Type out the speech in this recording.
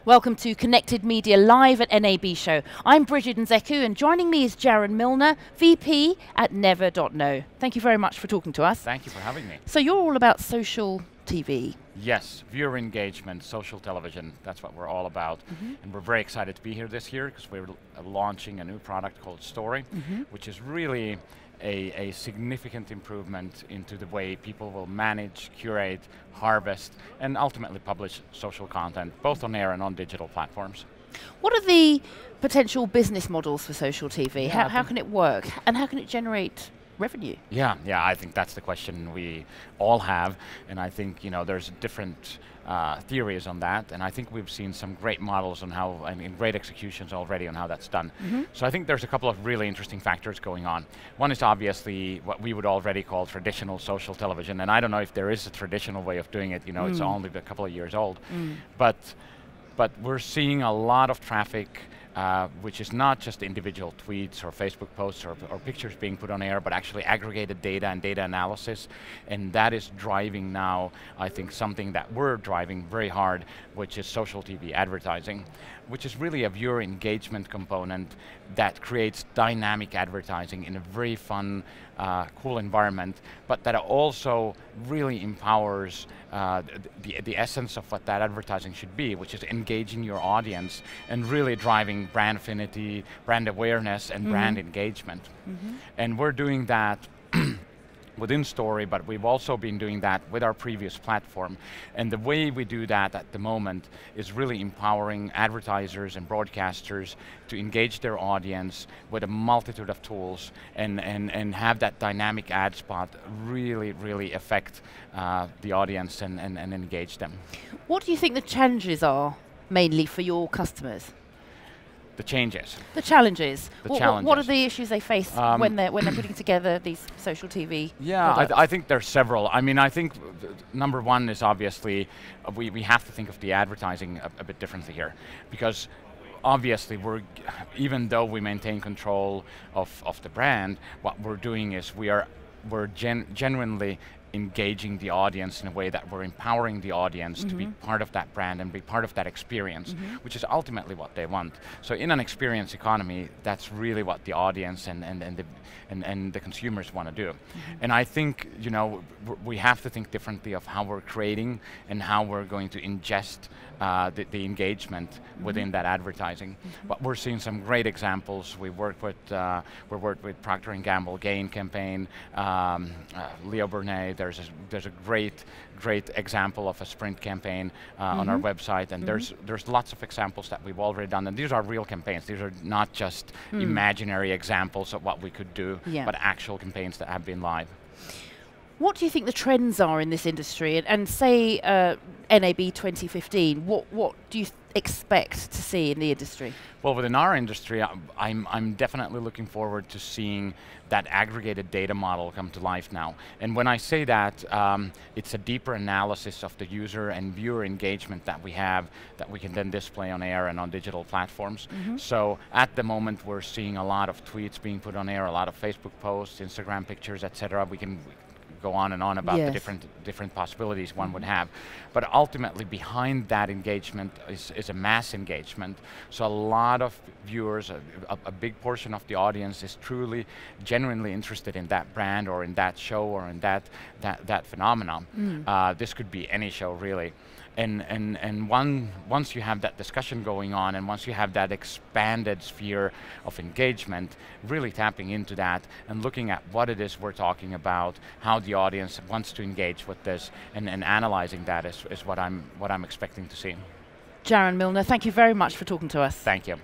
Welcome to Connected Media Live at NAB Show. I'm Bridget Nzeku, and joining me is Jaron Millner, VP at Never.no. Thank you very much for talking to us. Thank you for having me. So you're all about social TV. Yes, viewer engagement, social television, that's what we're all about. And we're very excited to be here this year because we're launching a new product called Story, which is really a significant improvement into the way people will manage, curate, harvest, and ultimately publish social content, both on air and on digital platforms. What are the potential business models for social TV? How can it work? And how can it generate revenue? Yeah, I think that's the question we all have, and I think there's different theories on that, and I think we've seen some great models on how, and great executions already on how that's done. So I think there's a couple of really interesting factors going on. One is obviously what we would already call traditional social television, and I don't know if there is a traditional way of doing it, it's only a couple of years old, but we're seeing a lot of traffic which is not just individual tweets or Facebook posts or pictures being put on air, but actually aggregated data and data analysis. And that is driving now, I think, something that we're driving very hard, which is social TV advertising, which is really a viewer engagement component that creates dynamic advertising in a very fun, cool environment, but that also really empowers the essence of what that advertising should be, which is engaging your audience and really driving brand affinity, brand awareness, and brand engagement. And we're doing that within Story, but we've also been doing that with our previous platform. And the way we do that at the moment is really empowering advertisers and broadcasters to engage their audience with a multitude of tools and have that dynamic ad spot really affect the audience and engage them. What do you think the challenges are mainly for your customers? The changes. The challenges. Challenges. What are the issues they face when they're putting together these social TV? Yeah, I think there's several. I mean, I think number one is obviously we have to think of the advertising a bit differently here, because obviously even though we maintain control of the brand, what we're doing is we're genuinely engaging the audience in a way that we're empowering the audience to be part of that brand and be part of that experience, which is ultimately what they want. So in an experience economy, that's really what the audience and the consumers want to do. And I think we have to think differently of how we're creating and how we're going to ingest the engagement within that advertising. But we're seeing some great examples. We worked with Procter & Gamble Gain campaign, Leo Burnett. There's a great example of a sprint campaign on our website, and there's lots of examples that we've already done, and these are real campaigns. These are not just imaginary examples of what we could do, but actual campaigns that have been live. What do you think the trends are in this industry? And say NAB 2015, what do you expect to see in the industry? Well, within our industry, I'm definitely looking forward to seeing that aggregated data model come to life now. And when I say that, it's a deeper analysis of the user and viewer engagement that we have that we can then display on air and on digital platforms. So at the moment, we're seeing a lot of tweets being put on air, a lot of Facebook posts, Instagram pictures, etc. We can go on and on about the different possibilities one would have. But ultimately behind that engagement is a mass engagement. So a lot of viewers, a big portion of the audience is truly, genuinely interested in that brand or in that show or in that phenomenon. This could be any show really. And once you have that discussion going on, and once you have that expanded sphere of engagement, really tapping into that and looking at what it is we're talking about, how the audience wants to engage with this, and analyzing that is what I'm expecting to see. Jaron Millner, thank you very much for talking to us. Thank you.